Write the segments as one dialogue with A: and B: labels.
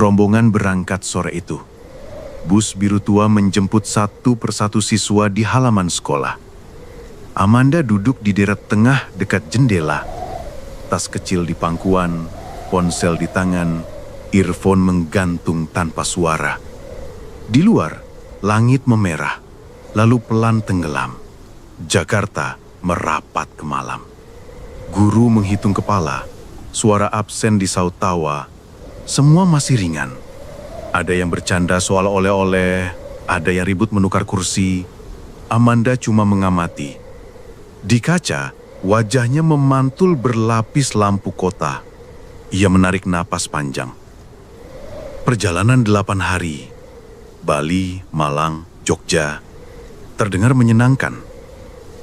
A: Rombongan berangkat sore itu. Bus biru tua menjemput satu persatu siswa di halaman sekolah. Amanda duduk di deret tengah dekat jendela. Tas kecil di pangkuan, ponsel di tangan, earphone menggantung tanpa suara. Di luar, langit memerah, lalu pelan tenggelam. Jakarta merapat ke malam. Guru menghitung kepala, suara absen di saut tawa. Semua masih ringan. Ada yang bercanda soal oleh-oleh, ada yang ribut menukar kursi. Amanda cuma mengamati. Di kaca, wajahnya memantul berlapis lampu kota. Ia menarik napas panjang. Perjalanan 8 hari. Bali, Malang, Jogja. Terdengar menyenangkan.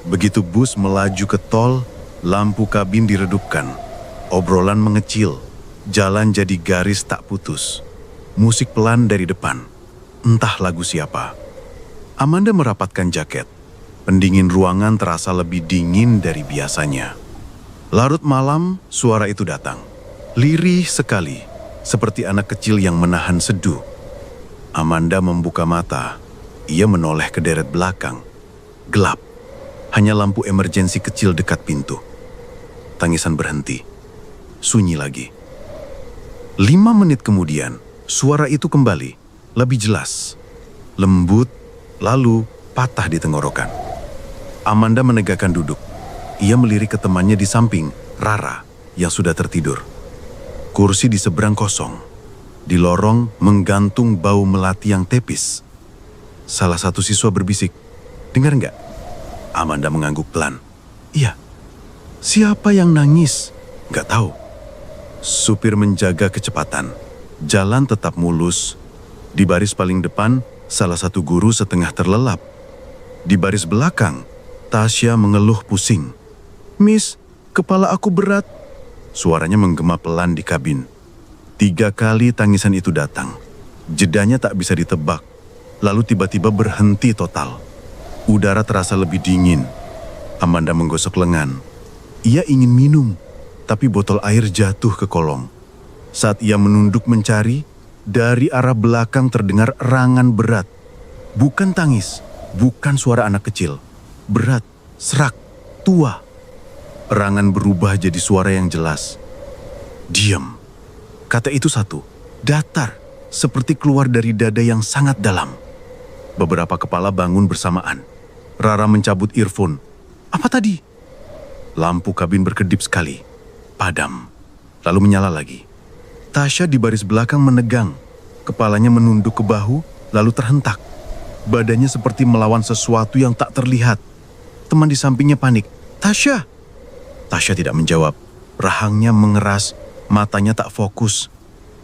A: Begitu bus melaju ke tol, lampu kabin diredupkan. Obrolan mengecil. Jalan jadi garis tak putus. Musik pelan dari depan. Entah lagu siapa. Amanda merapatkan jaket. Pendingin ruangan terasa lebih dingin dari biasanya. Larut malam, suara itu datang. Lirih sekali, seperti anak kecil yang menahan seduh. Amanda membuka mata. Ia menoleh ke deret belakang. Gelap. Hanya lampu emergensi kecil dekat pintu. Tangisan berhenti. Sunyi lagi. 5 menit kemudian, suara itu kembali, lebih jelas. Lembut, lalu patah di tenggorokan. Amanda menegakkan duduk. Ia melirik ke temannya di samping, Rara, yang sudah tertidur. Kursi di seberang kosong. Di lorong menggantung bau melati yang tepis. Salah satu siswa berbisik, "Dengar nggak?" Amanda mengangguk pelan. "Iya." "Siapa yang nangis?" "Nggak tahu." Supir menjaga kecepatan. Jalan tetap mulus. Di baris paling depan, salah satu guru setengah terlelap. Di baris belakang, Tasya mengeluh pusing. "Miss, kepala aku berat." Suaranya menggema pelan di kabin. 3 kali tangisan itu datang. Jedanya tak bisa ditebak. Lalu tiba-tiba berhenti total. Udara terasa lebih dingin. Amanda menggosok lengan. Ia ingin minum, tapi botol air jatuh ke kolong. Saat ia menunduk mencari, dari arah belakang terdengar erangan berat. Bukan tangis, bukan suara anak kecil. Berat, serak, tua. Erangan berubah jadi suara yang jelas. "Diam." Kata itu satu, datar, seperti keluar dari dada yang sangat dalam. Beberapa kepala bangun bersamaan. Rara mencabut earphone. "Apa tadi?" Lampu kabin berkedip sekali. Padam, lalu menyala lagi. Tasya di baris belakang menegang. Kepalanya menunduk ke bahu, lalu terhentak. Badannya seperti melawan sesuatu yang tak terlihat. Teman di sampingnya panik. "Tasya!" Tasya tidak menjawab. Rahangnya mengeras, matanya tak fokus.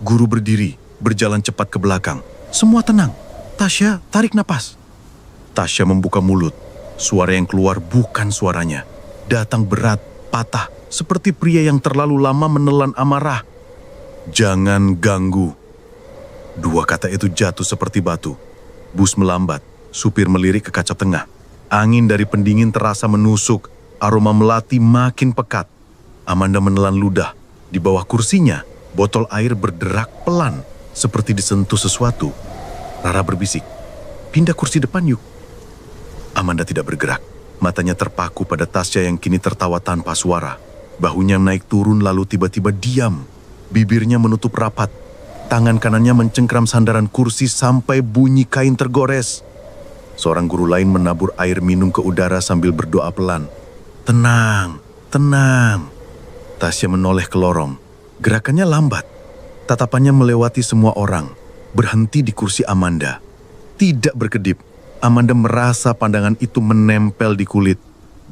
A: Guru berdiri, berjalan cepat ke belakang. Semua tenang. Tasya tarik napas. Tasya membuka mulut. Suara yang keluar bukan suaranya. Datang berat, patah, seperti pria yang terlalu lama menelan amarah. "Jangan ganggu." 2 kata itu jatuh seperti batu. Bus melambat, supir melirik ke kaca tengah. Angin dari pendingin terasa menusuk, aroma melati makin pekat. Amanda menelan ludah. Di bawah kursinya, botol air berderak pelan, seperti disentuh sesuatu. Rara berbisik, "Pindah kursi depan yuk." Amanda tidak bergerak. Matanya terpaku pada Tasya yang kini tertawa tanpa suara. Bahunya naik turun lalu tiba-tiba diam. Bibirnya menutup rapat. Tangan kanannya mencengkram sandaran kursi sampai bunyi kain tergores. Seorang guru lain menabur air minum ke udara sambil berdoa pelan. "Tenang, tenang." Tasya menoleh ke lorong. Gerakannya lambat. Tatapannya melewati semua orang. Berhenti di kursi Amanda. Tidak berkedip. Amanda merasa pandangan itu menempel di kulit.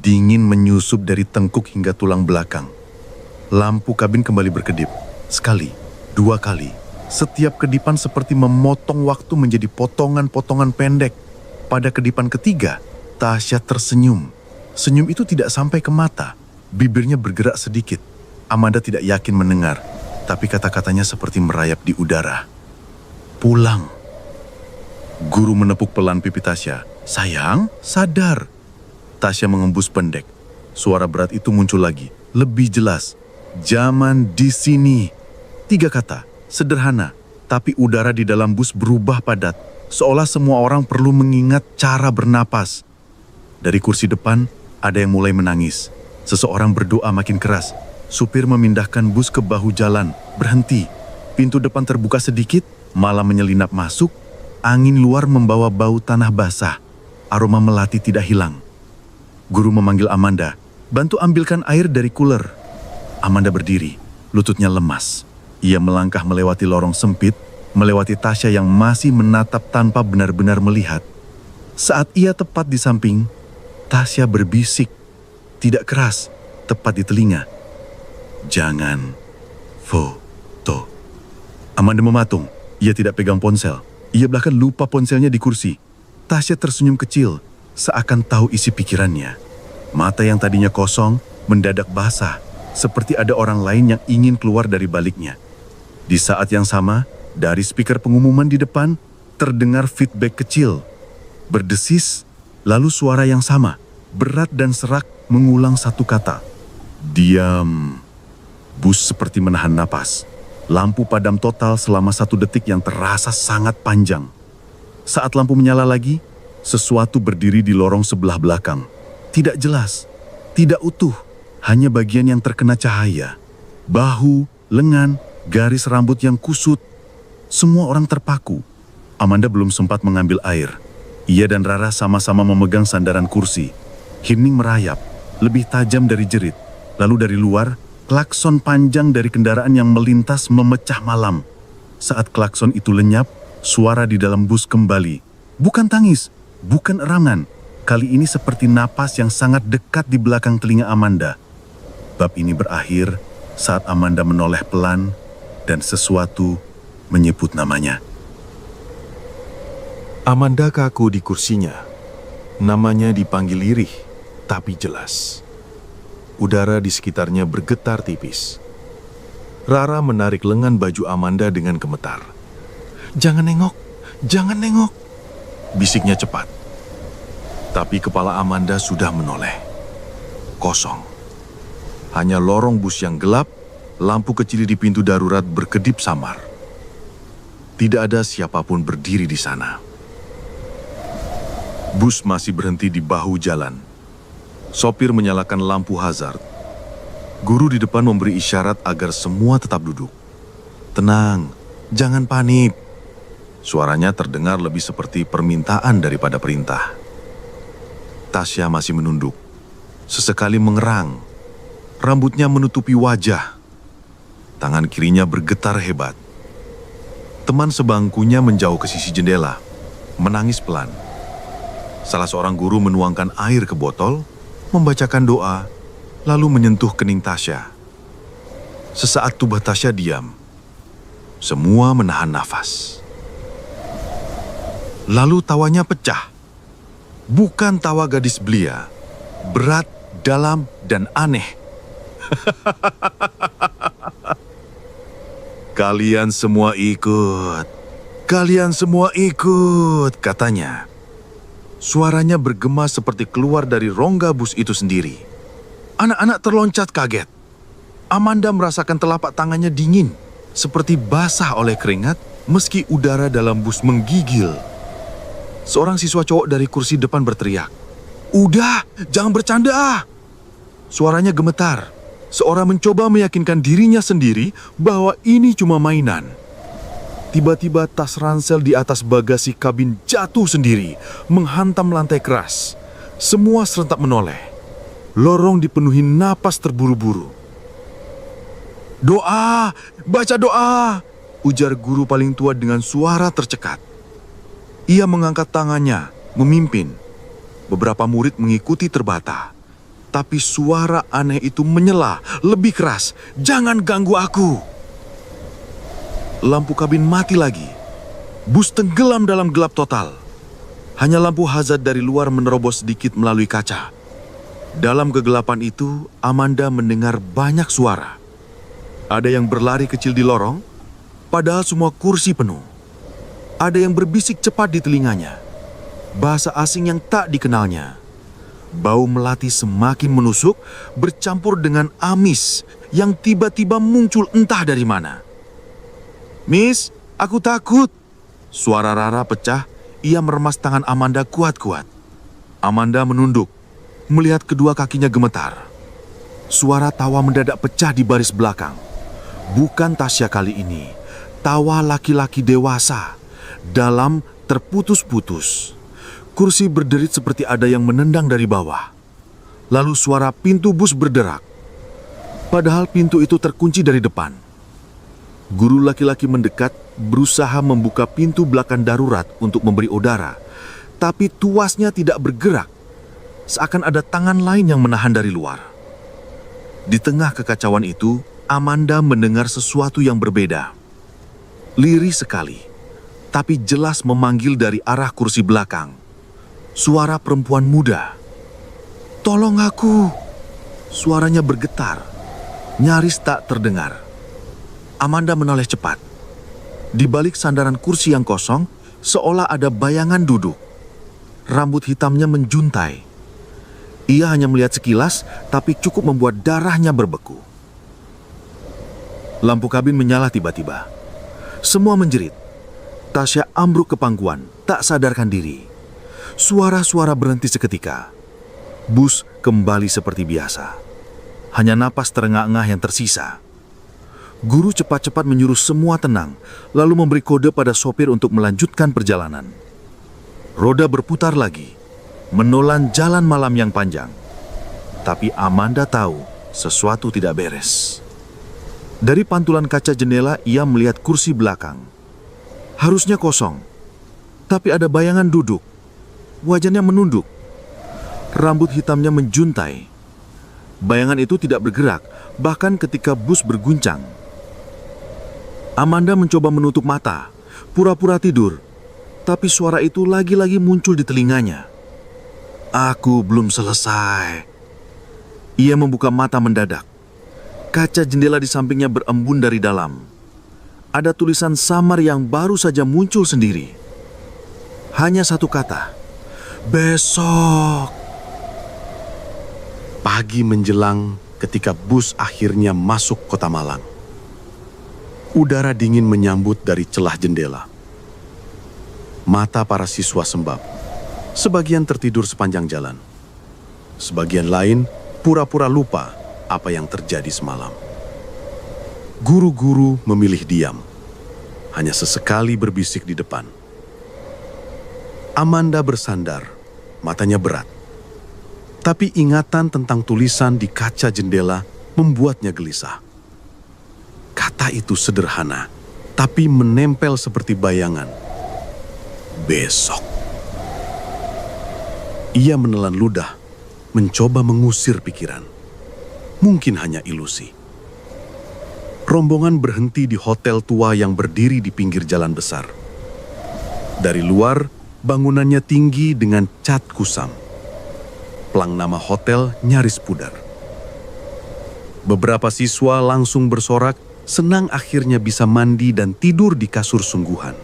A: Dingin menyusup dari tengkuk hingga tulang belakang. Lampu kabin kembali berkedip. Sekali, 2 kali. Setiap kedipan seperti memotong waktu menjadi potongan-potongan pendek. Pada kedipan ketiga, Tasya tersenyum. Senyum itu tidak sampai ke mata. Bibirnya bergerak sedikit. Amanda tidak yakin mendengar, tapi kata-katanya seperti merayap di udara. "Pulang." Guru menepuk pelan pipi Tasya. "Sayang, sadar." Tasya mengembus pendek. Suara berat itu muncul lagi, lebih jelas. "Zaman di sini." 3 kata, sederhana, tapi udara di dalam bus berubah padat, seolah semua orang perlu mengingat cara bernapas. Dari kursi depan, ada yang mulai menangis. Seseorang berdoa makin keras. Supir memindahkan bus ke bahu jalan, berhenti. Pintu depan terbuka sedikit, malam menyelinap masuk. Angin luar membawa bau tanah basah. Aroma melati tidak hilang. Guru memanggil Amanda, bantu ambilkan air dari cooler. Amanda berdiri, lututnya lemas. Ia melangkah melewati lorong sempit, melewati Tasya yang masih menatap tanpa benar-benar melihat. Saat ia tepat di samping, Tasya berbisik, tidak keras, tepat di telinga. Jangan foto. Amanda mematung, ia tidak pegang ponsel. Ia bahkan lupa ponselnya di kursi. Tasya tersenyum kecil, seakan tahu isi pikirannya. Mata yang tadinya kosong, mendadak basah, seperti ada orang lain yang ingin keluar dari baliknya. Di saat yang sama, dari speaker pengumuman di depan, terdengar feedback kecil. Berdesis, lalu suara yang sama, berat dan serak mengulang satu kata. Diam. Bus seperti menahan napas. Lampu padam total selama 1 detik yang terasa sangat panjang. Saat lampu menyala lagi, sesuatu berdiri di lorong sebelah belakang. Tidak jelas, tidak utuh, hanya bagian yang terkena cahaya. Bahu, lengan, garis rambut yang kusut. Semua orang terpaku. Amanda belum sempat mengambil air. Ia dan Rara sama-sama memegang sandaran kursi. Hening merayap, lebih tajam dari jerit. Lalu dari luar, klakson panjang dari kendaraan yang melintas memecah malam. Saat klakson itu lenyap, suara di dalam bus kembali. Bukan tangis, bukan erangan. Kali ini seperti napas yang sangat dekat di belakang telinga Amanda. Bab ini berakhir saat Amanda menoleh pelan dan sesuatu menyebut namanya.
B: Amanda kaku di kursinya. Namanya dipanggil lirih, tapi jelas. Udara di sekitarnya bergetar tipis. Rara menarik lengan baju Amanda dengan gemetar. "Jangan nengok, jangan nengok," bisiknya cepat. Tapi kepala Amanda sudah menoleh. Kosong. Hanya lorong bus yang gelap, lampu kecil di pintu darurat berkedip samar. Tidak ada siapapun berdiri di sana. Bus masih berhenti di bahu jalan. Sopir menyalakan lampu hazard. Guru di depan memberi isyarat agar semua tetap duduk. "Tenang, jangan panik." Suaranya terdengar lebih seperti permintaan daripada perintah. Tasya masih menunduk. Sesekali mengerang. Rambutnya menutupi wajah. Tangan kirinya bergetar hebat. Teman sebangkunya menjauh ke sisi jendela, menangis pelan. Salah seorang guru menuangkan air ke botol, membacakan doa, lalu menyentuh kening Tasya. Sesaat tubuh Tasya diam. Semua menahan nafas. Lalu tawanya pecah. Bukan tawa gadis belia, berat, dalam, dan aneh. "Kalian semua ikut, kalian semua ikut," katanya. Suaranya bergema seperti keluar dari rongga bus itu sendiri. Anak-anak terloncat kaget. Amanda merasakan telapak tangannya dingin, seperti basah oleh keringat, meski udara dalam bus menggigil. Seorang siswa cowok dari kursi depan berteriak, "Udah, jangan bercanda ah!" Suaranya gemetar, seorang mencoba meyakinkan dirinya sendiri bahwa ini cuma mainan. Tiba-tiba tas ransel di atas bagasi kabin jatuh sendiri, menghantam lantai keras. Semua serentak menoleh. Lorong dipenuhi napas terburu-buru. "Doa, baca doa!" ujar guru paling tua dengan suara tercekat. Ia mengangkat tangannya, memimpin. Beberapa murid mengikuti terbata. Tapi suara aneh itu menyela lebih keras. "Jangan ganggu aku!" Lampu kabin mati lagi. Bus tenggelam dalam gelap total. Hanya lampu hazard dari luar menerobos sedikit melalui kaca. Dalam kegelapan itu, Amanda mendengar banyak suara. Ada yang berlari kecil di lorong, padahal semua kursi penuh. Ada yang berbisik cepat di telinganya. Bahasa asing yang tak dikenalnya. Bau melati semakin menusuk, bercampur dengan amis yang tiba-tiba muncul entah dari mana. "Miss, Aku takut. Suara Rara pecah, ia meremas tangan Amanda kuat-kuat. Amanda menunduk, melihat kedua kakinya gemetar. Suara tawa mendadak pecah di baris belakang. Bukan Tasya kali ini, tawa laki-laki dewasa, dalam, terputus-putus. Kursi berderit seperti ada yang menendang dari bawah. Lalu suara pintu bus berderak. Padahal pintu itu terkunci dari depan. Guru laki-laki mendekat, berusaha membuka pintu belakang darurat untuk memberi udara, tapi tuasnya tidak bergerak, seakan ada tangan lain yang menahan dari luar. Di tengah kekacauan itu, Amanda mendengar sesuatu yang berbeda. Lirih sekali, tapi jelas memanggil dari arah kursi belakang. Suara perempuan muda. "Tolong aku!" Suaranya bergetar, nyaris tak terdengar. Amanda menoleh cepat. Di balik sandaran kursi yang kosong, seolah ada bayangan duduk. Rambut hitamnya menjuntai. Ia hanya melihat sekilas, tapi cukup membuat darahnya berbeku. Lampu kabin menyala tiba-tiba. Semua menjerit. Tasya ambruk ke pangkuan, tak sadarkan diri. Suara-suara berhenti seketika. Bus kembali seperti biasa. Hanya napas terengah-engah yang tersisa. Guru cepat-cepat menyuruh semua tenang, lalu memberi kode pada sopir untuk melanjutkan perjalanan. Roda berputar lagi, menelan jalan malam yang panjang. Tapi Amanda tahu sesuatu tidak beres. Dari pantulan kaca jendela, ia melihat kursi belakang. Harusnya kosong, tapi ada bayangan duduk. Wajahnya menunduk. Rambut hitamnya menjuntai. Bayangan itu tidak bergerak, bahkan ketika bus berguncang. Amanda mencoba menutup mata, pura-pura tidur, tapi suara itu lagi-lagi muncul di telinganya. "Aku belum selesai." Ia membuka mata mendadak. Kaca jendela di sampingnya berembun dari dalam. Ada tulisan samar yang baru saja muncul sendiri. Hanya satu kata, "Besok."
A: Pagi menjelang ketika bus akhirnya masuk Kota Malang. Udara dingin menyambut dari celah jendela. Mata para siswa sembab. Sebagian tertidur sepanjang jalan. Sebagian lain pura-pura lupa apa yang terjadi semalam. Guru-guru memilih diam. Hanya sesekali berbisik di depan. Amanda bersandar, matanya berat. Tapi ingatan tentang tulisan di kaca jendela membuatnya gelisah. Kata itu sederhana, tapi menempel seperti bayangan. Besok. Ia menelan ludah, mencoba mengusir pikiran. Mungkin hanya ilusi. Rombongan berhenti di hotel tua yang berdiri di pinggir jalan besar. Dari luar, bangunannya tinggi dengan cat kusam. Plang nama hotel nyaris pudar. Beberapa siswa langsung bersorak, senang akhirnya bisa mandi dan tidur di kasur sungguhan.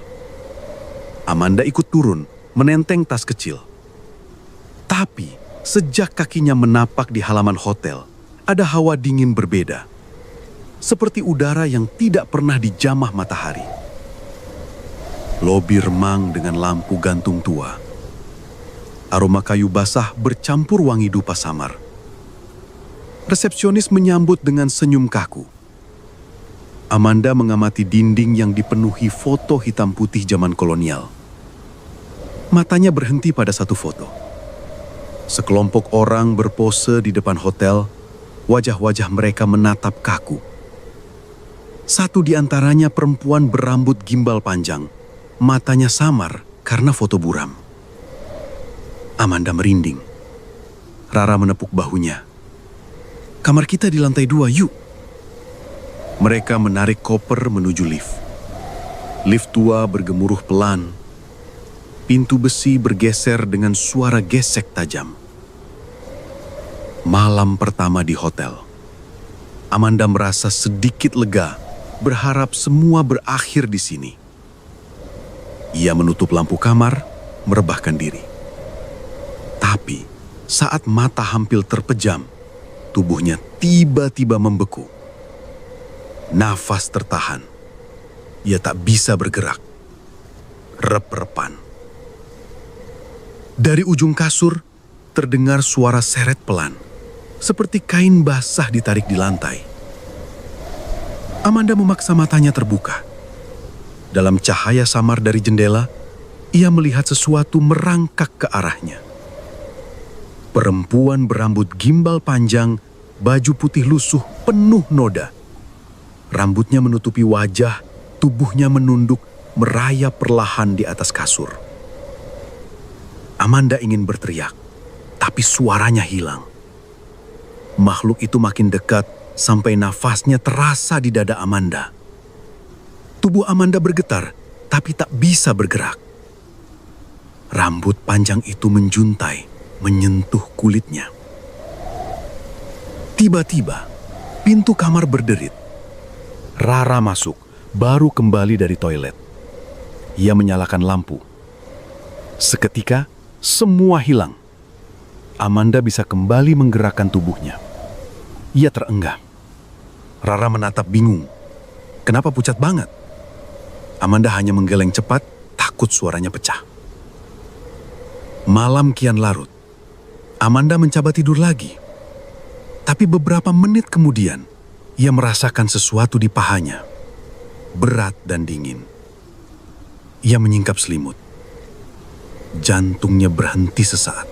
A: Amanda ikut turun, menenteng tas kecil. Tapi, sejak kakinya menapak di halaman hotel, ada hawa dingin berbeda. Seperti udara yang tidak pernah dijamah matahari. Lobi remang dengan lampu gantung tua. Aroma kayu basah bercampur wangi dupa samar. Resepsionis menyambut dengan senyum kaku. Amanda mengamati dinding yang dipenuhi foto hitam putih zaman kolonial. Matanya berhenti pada satu foto. Sekelompok orang berpose di depan hotel, wajah-wajah mereka menatap kaku. Satu di antaranya perempuan berambut gimbal panjang, matanya samar karena foto buram. Amanda merinding. Rara menepuk bahunya. "Kamar kita di lantai 2, yuk." Mereka menarik koper menuju lift. Lift tua bergemuruh pelan. Pintu besi bergeser dengan suara gesek tajam. Malam pertama di hotel. Amanda merasa sedikit lega, berharap semua berakhir di sini. Ia menutup lampu kamar, merebahkan diri. Tapi saat mata hampir terpejam, tubuhnya tiba-tiba membeku. Nafas tertahan.
C: Ia tak bisa bergerak. Rep-repan. Dari ujung kasur, terdengar suara seret pelan, seperti kain basah ditarik di lantai. Amanda memaksa matanya terbuka. Dalam cahaya samar dari jendela, ia melihat sesuatu merangkak ke arahnya. Perempuan berambut gimbal panjang, baju putih lusuh penuh noda. Rambutnya menutupi wajah, tubuhnya menunduk, merayap perlahan di atas kasur. Amanda ingin berteriak, tapi suaranya hilang. Makhluk itu makin dekat sampai nafasnya terasa di dada Amanda. Tubuh Amanda bergetar, tapi tak bisa bergerak. Rambut panjang itu menjuntai, menyentuh kulitnya. Tiba-tiba, pintu kamar berderit. Rara masuk, baru kembali dari toilet. Ia menyalakan lampu. Seketika, semua hilang. Amanda bisa kembali menggerakkan tubuhnya. Ia terenggah. Rara menatap bingung. Kenapa pucat banget? Amanda hanya menggeleng cepat, takut suaranya pecah. Malam kian larut. Amanda mencoba tidur lagi. Tapi beberapa menit kemudian, ia merasakan sesuatu di pahanya. Berat dan dingin. Ia menyingkap selimut. Jantungnya berhenti sesaat.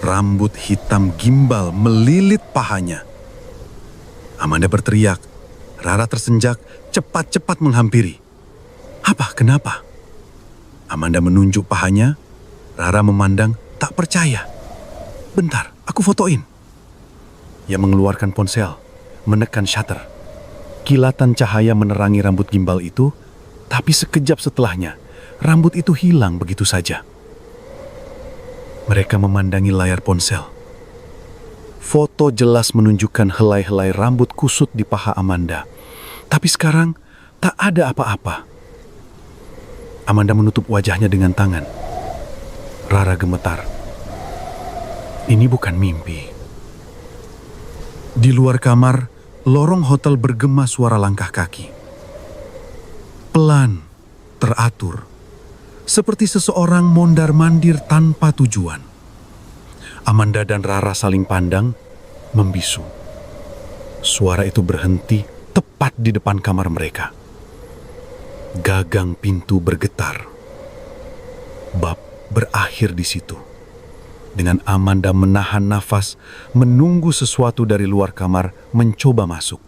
C: Rambut hitam gimbal melilit pahanya. Amanda berteriak. Rara tersenjak, cepat-cepat menghampiri. Apa? Kenapa? Amanda menunjuk pahanya. Rara memandang, tak percaya. Bentar, aku fotoin. Ia mengeluarkan ponsel, menekan shutter. Kilatan cahaya menerangi rambut gimbal itu, tapi sekejap setelahnya, rambut itu hilang begitu saja. Mereka memandangi layar ponsel. Foto jelas menunjukkan helai-helai rambut kusut di paha Amanda. Tapi sekarang, tak ada apa-apa. Amanda menutup wajahnya dengan tangan. Rara gemetar. Ini bukan mimpi. Di luar kamar, lorong hotel bergema suara langkah kaki. Pelan, teratur. Seperti seseorang mondar-mandir tanpa tujuan. Amanda dan Rara saling pandang, membisu. Suara itu berhenti tepat di depan kamar mereka. Gagang pintu bergetar. Bab berakhir di situ. Dengan Amanda menahan nafas, menunggu sesuatu dari luar kamar mencoba masuk.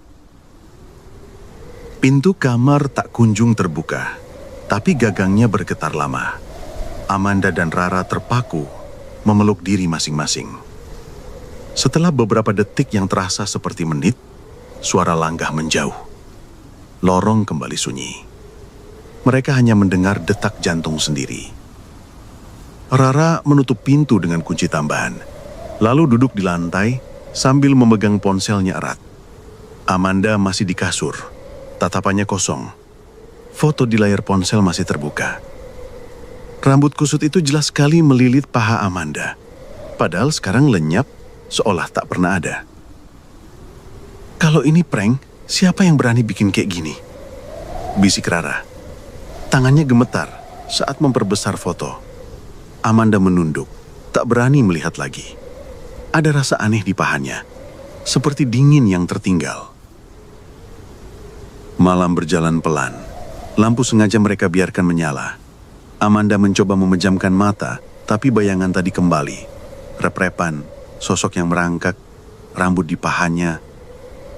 A: Pintu kamar tak kunjung terbuka. Tapi gagangnya bergetar lama. Amanda dan Rara terpaku, memeluk diri masing-masing. Setelah beberapa detik yang terasa seperti menit, suara langgah menjauh. Lorong kembali sunyi. Mereka hanya mendengar detak jantung sendiri. Rara menutup pintu dengan kunci tambahan, lalu duduk di lantai sambil memegang ponselnya erat. Amanda masih di kasur, tatapannya kosong. Foto di layar ponsel masih terbuka. Rambut kusut itu jelas sekali melilit paha Amanda. Padahal sekarang lenyap, seolah tak pernah ada. Kalau ini prank, siapa yang berani bikin kayak gini? Bisik Rara. Tangannya gemetar saat memperbesar foto. Amanda menunduk, tak berani melihat lagi. Ada rasa aneh di pahanya, seperti dingin yang tertinggal. Malam berjalan pelan. Lampu sengaja mereka biarkan menyala. Amanda mencoba memejamkan mata, tapi bayangan tadi kembali. Rep-repan, sosok yang merangkak, rambut di pahanya.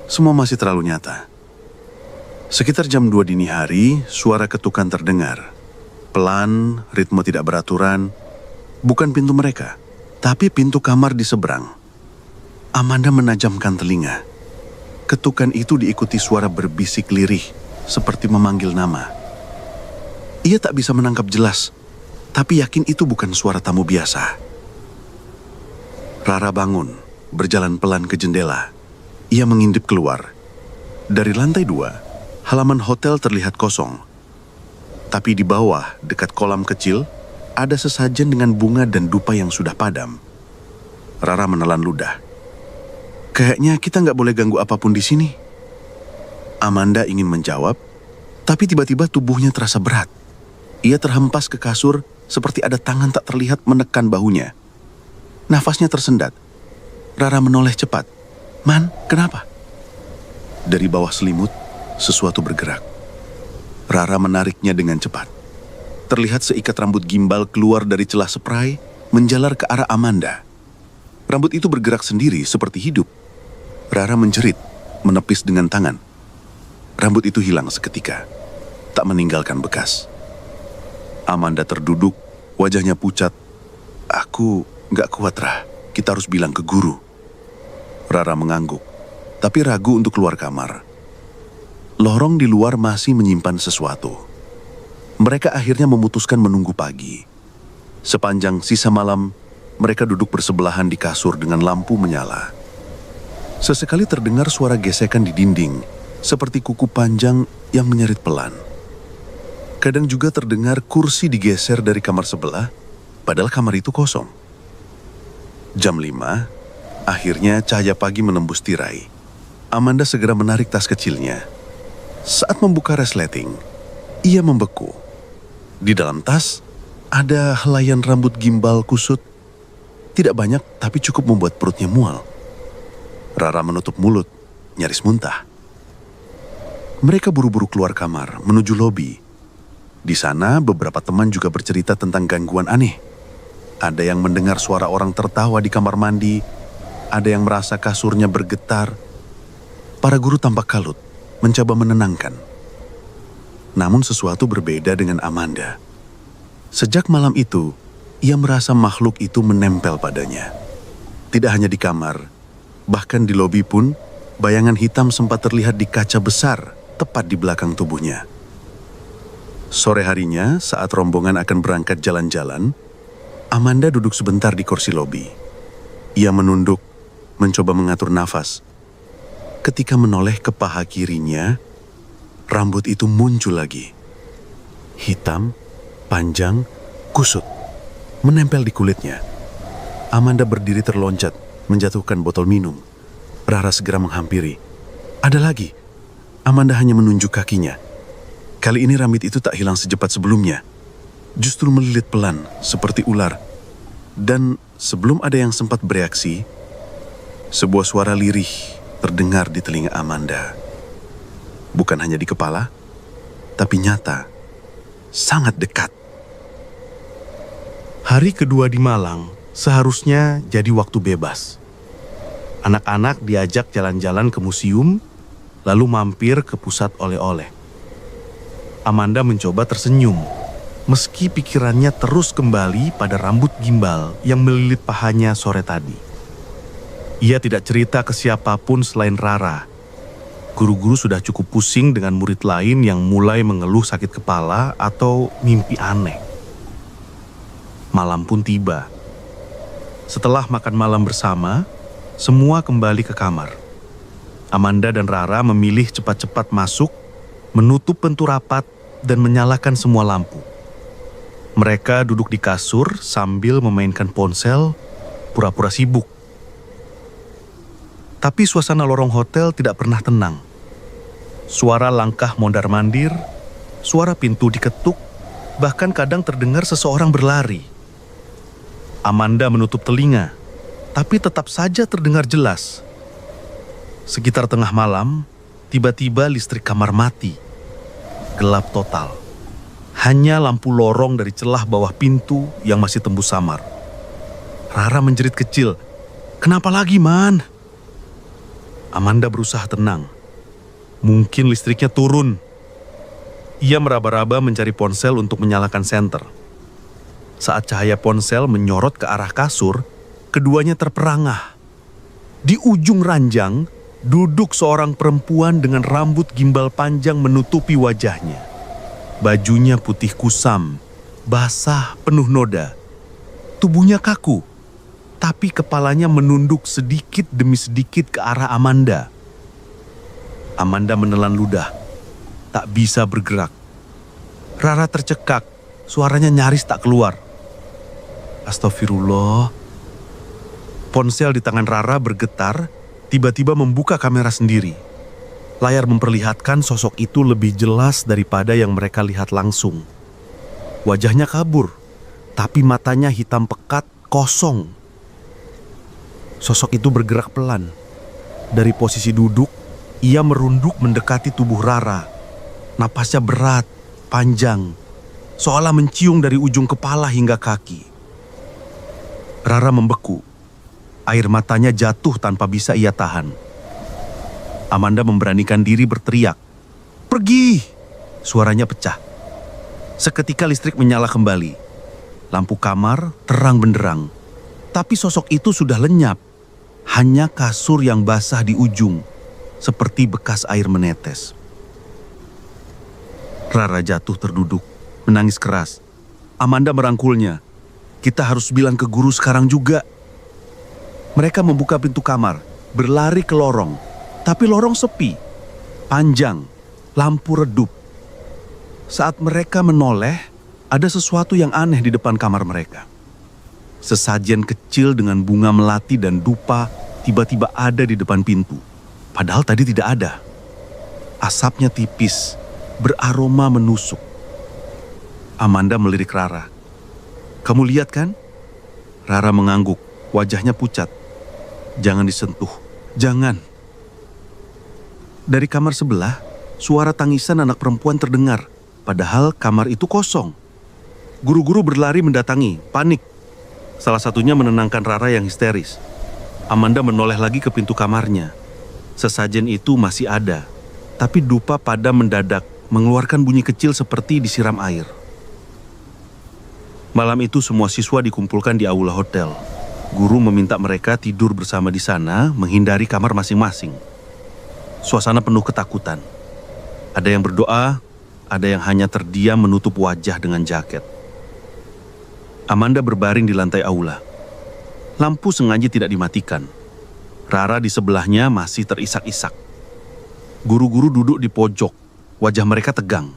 A: Semua masih terlalu nyata. Sekitar jam 2 dini hari, suara ketukan terdengar. Pelan, ritme tidak beraturan. Bukan pintu mereka, tapi pintu kamar di seberang. Amanda menajamkan telinga. Ketukan itu diikuti suara berbisik lirih, seperti memanggil nama. Ia tak bisa menangkap jelas, tapi yakin itu bukan suara tamu biasa. Rara bangun, berjalan pelan ke jendela. Ia mengintip keluar. Dari lantai 2, halaman hotel terlihat kosong. Tapi di bawah, dekat kolam kecil, ada sesajen dengan bunga dan dupa yang sudah padam. Rara menelan ludah. Kayaknya kita nggak boleh ganggu apapun di sini. Amanda ingin menjawab,
B: Tapi tiba-tiba tubuhnya terasa berat. Ia terhempas ke kasur seperti ada tangan tak terlihat menekan bahunya. Nafasnya tersendat. Rara menoleh cepat. "Man, kenapa?" Dari bawah selimut, sesuatu bergerak. Rara menariknya dengan cepat. Terlihat seikat rambut gimbal keluar dari celah spray, menjalar ke arah Amanda. Rambut itu bergerak sendiri seperti hidup. Rara menjerit, menepis dengan tangan. Rambut itu hilang seketika, tak meninggalkan bekas. Amanda terduduk, wajahnya pucat. "Aku gak kuat, Rah. Kita harus bilang ke guru." Rara mengangguk, tapi ragu untuk keluar kamar. Lorong di luar masih menyimpan sesuatu. Mereka akhirnya memutuskan menunggu pagi. Sepanjang sisa malam, mereka duduk bersebelahan di kasur dengan lampu menyala. Sesekali terdengar suara gesekan di dinding, seperti kuku panjang yang menyerit pelan. Kadang juga terdengar kursi digeser dari kamar sebelah, padahal kamar itu kosong. Jam 5, akhirnya cahaya pagi menembus tirai. Amanda segera menarik tas kecilnya. Saat membuka resleting, ia membeku. Di dalam tas, ada helaian rambut gimbal kusut. Tidak banyak, tapi cukup membuat perutnya mual. Rara menutup mulut, nyaris muntah. Mereka buru-buru keluar kamar, menuju lobi. Di sana, beberapa teman juga bercerita tentang gangguan aneh. Ada yang mendengar suara orang tertawa di kamar mandi, ada yang merasa kasurnya bergetar. Para guru tampak kalut, mencoba menenangkan. Namun sesuatu berbeda dengan Amanda. Sejak malam itu, ia merasa makhluk itu menempel padanya. Tidak hanya di kamar, bahkan di lobi pun, bayangan hitam sempat terlihat di kaca besar tepat di belakang tubuhnya. Sore harinya, saat rombongan akan berangkat jalan-jalan, Amanda duduk sebentar di kursi lobi. Ia menunduk, mencoba mengatur nafas. Ketika menoleh ke paha kirinya, rambut itu muncul lagi. Hitam, panjang, kusut, menempel di kulitnya. Amanda berdiri terloncat, menjatuhkan botol minum. Rara segera menghampiri. Ada lagi. Amanda hanya menunjuk kakinya. Kali ini rambut itu tak hilang secepat sebelumnya. Justru melilit pelan, seperti ular. Dan sebelum ada yang sempat bereaksi, sebuah suara lirih terdengar di telinga Amanda. Bukan hanya di kepala, tapi nyata, sangat dekat.
D: Hari kedua di Malang seharusnya jadi waktu bebas. Anak-anak diajak jalan-jalan ke museum, lalu mampir ke pusat oleh-oleh. Amanda mencoba tersenyum, meski pikirannya terus kembali pada rambut gimbal yang melilit pahanya sore tadi. Ia tidak cerita ke siapapun selain Rara. Guru-guru sudah cukup pusing dengan murid lain yang mulai mengeluh sakit kepala atau mimpi aneh. Malam pun tiba. Setelah makan malam bersama, semua kembali ke kamar. Amanda dan Rara memilih cepat-cepat masuk, menutup pintu rapat, dan menyalakan semua lampu. Mereka duduk di kasur sambil memainkan ponsel, pura-pura sibuk. Tapi suasana lorong hotel tidak pernah tenang. Suara langkah mondar-mandir, suara pintu diketuk, bahkan kadang terdengar seseorang berlari. Amanda menutup telinga, tapi tetap saja terdengar jelas. Sekitar tengah malam, tiba-tiba listrik kamar mati. Gelap total. Hanya lampu lorong dari celah bawah pintu yang masih tembus samar. Rara menjerit kecil, "Kenapa lagi, Man?" Amanda berusaha tenang. Mungkin listriknya turun. Ia meraba-raba mencari ponsel untuk menyalakan senter. Saat cahaya ponsel menyorot ke arah kasur, keduanya terperangah. Di ujung ranjang, duduk seorang perempuan dengan rambut gimbal panjang menutupi wajahnya. Bajunya putih kusam, basah, penuh noda. Tubuhnya kaku, tapi kepalanya menunduk sedikit demi sedikit ke arah Amanda. Amanda menelan ludah, tak bisa bergerak. Rara tercekak, suaranya nyaris tak keluar. Astagfirullah. Ponsel di tangan Rara bergetar, tiba-tiba membuka kamera sendiri. Layar memperlihatkan sosok itu lebih jelas daripada yang mereka lihat langsung. Wajahnya kabur, tapi matanya hitam pekat, kosong. Sosok itu bergerak pelan. Dari posisi duduk, ia merunduk mendekati tubuh Rara. Napasnya berat, panjang, seolah mencium dari ujung kepala hingga kaki. Rara membeku. Air matanya jatuh tanpa bisa ia tahan. Amanda memberanikan diri berteriak, "Pergi!" Suaranya pecah. Seketika listrik menyala kembali. Lampu kamar terang benderang. Tapi sosok itu sudah lenyap. Hanya kasur yang basah di ujung, seperti bekas air menetes. Rara jatuh terduduk, menangis keras. Amanda merangkulnya. "Kita harus bilang ke guru sekarang juga." Mereka membuka pintu kamar, berlari ke lorong. Tapi lorong sepi, panjang, lampu redup. Saat mereka menoleh, ada sesuatu yang aneh di depan kamar mereka. Sesajen kecil dengan bunga melati dan dupa tiba-tiba ada di depan pintu. Padahal tadi tidak ada. Asapnya tipis, beraroma menusuk. Amanda melirik Rara. "Kamu lihat kan?" Rara mengangguk, wajahnya pucat. "Jangan disentuh, jangan." Dari kamar sebelah, suara tangisan anak perempuan terdengar, padahal kamar itu kosong. Guru-guru berlari mendatangi, panik. Salah satunya menenangkan Rara yang histeris. Amanda menoleh lagi ke pintu kamarnya. Sesajen itu masih ada, tapi dupa padam mendadak, mengeluarkan bunyi kecil seperti disiram air. Malam itu semua siswa dikumpulkan di aula hotel. Guru meminta mereka tidur bersama di sana, menghindari kamar masing-masing. Suasana penuh ketakutan. Ada yang berdoa, ada yang hanya terdiam menutup wajah dengan jaket. Amanda berbaring di lantai aula. Lampu sengaja tidak dimatikan. Rara di sebelahnya masih terisak-isak. Guru-guru duduk di pojok, wajah mereka tegang.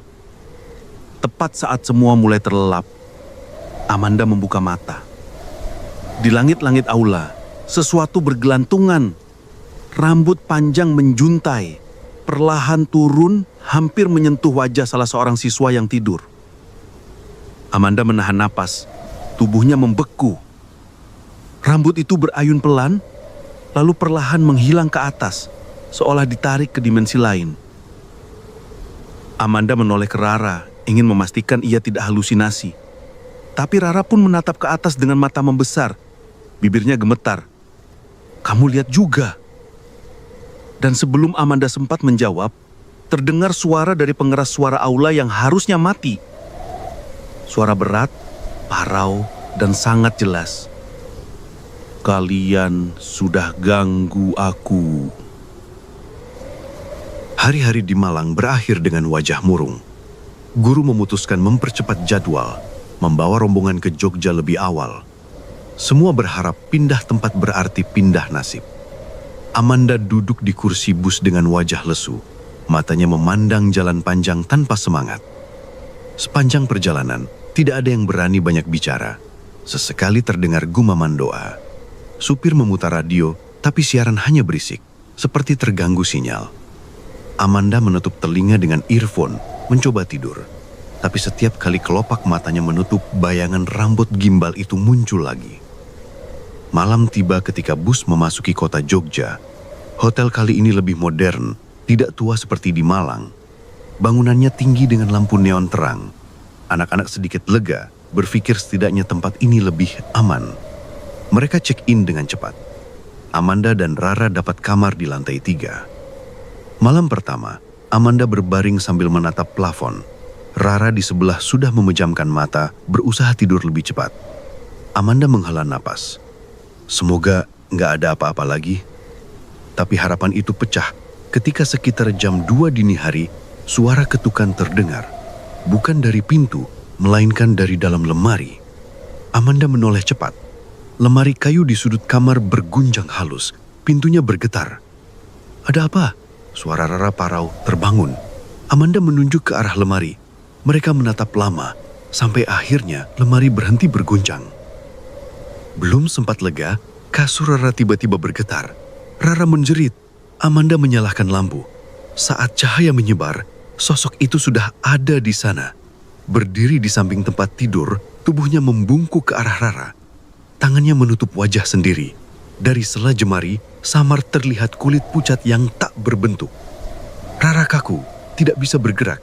D: Tepat saat semua mulai terlelap, Amanda membuka mata. Di langit-langit aula, sesuatu bergelantungan. Rambut panjang menjuntai, perlahan turun, hampir menyentuh wajah salah seorang siswa yang tidur. Amanda menahan napas, tubuhnya membeku. Rambut itu berayun pelan, lalu perlahan menghilang ke atas, seolah ditarik ke dimensi lain. Amanda menoleh ke Rara, ingin memastikan ia tidak halusinasi. Tapi Rara pun menatap ke atas dengan mata membesar, bibirnya gemetar. "Kamu lihat juga." Dan sebelum Amanda sempat menjawab, terdengar suara dari pengeras suara aula yang harusnya mati. Suara berat, parau, dan sangat jelas. "Kalian sudah ganggu aku."
A: Hari-hari di Malang berakhir dengan wajah murung. Guru memutuskan mempercepat jadwal, membawa rombongan ke Jogja lebih awal. Semua berharap pindah tempat berarti pindah nasib. Amanda duduk di kursi bus dengan wajah lesu, matanya memandang jalan panjang tanpa semangat. Sepanjang perjalanan, tidak ada yang berani banyak bicara. Sesekali terdengar gumaman doa. Supir memutar radio, tapi siaran hanya berisik, seperti terganggu sinyal. Amanda menutup telinga dengan earphone, mencoba tidur. Tapi setiap kali kelopak matanya menutup, bayangan rambut gimbal itu muncul lagi. Malam tiba ketika bus memasuki kota Jogja. Hotel kali ini lebih modern, tidak tua seperti di Malang. Bangunannya tinggi dengan lampu neon terang. Anak-anak sedikit lega, berpikir setidaknya tempat ini lebih aman. Mereka check-in dengan cepat. Amanda dan Rara dapat kamar di lantai 3. Malam pertama, Amanda berbaring sambil menatap plafon. Rara di sebelah sudah memejamkan mata, berusaha tidur lebih cepat. Amanda menghela napas. Semoga nggak ada apa-apa lagi. Tapi harapan itu pecah ketika sekitar jam 2 dini hari, suara ketukan terdengar. Bukan dari pintu, melainkan dari dalam lemari. Amanda menoleh cepat. Lemari kayu di sudut kamar bergunjang halus. Pintunya bergetar. "Ada apa?" Suara Rara parau terbangun. Amanda menunjuk ke arah lemari. Mereka menatap lama, sampai akhirnya lemari berhenti berguncang. Belum sempat lega, kasur Rara tiba-tiba bergetar. Rara menjerit. Amanda menyalakan lampu.
C: Saat cahaya menyebar, sosok itu sudah ada di sana. Berdiri di samping tempat tidur, tubuhnya membungkuk ke arah Rara. Tangannya menutup wajah sendiri. Dari sela jemari, samar terlihat kulit pucat yang tak berbentuk. Rara kaku, tidak bisa bergerak.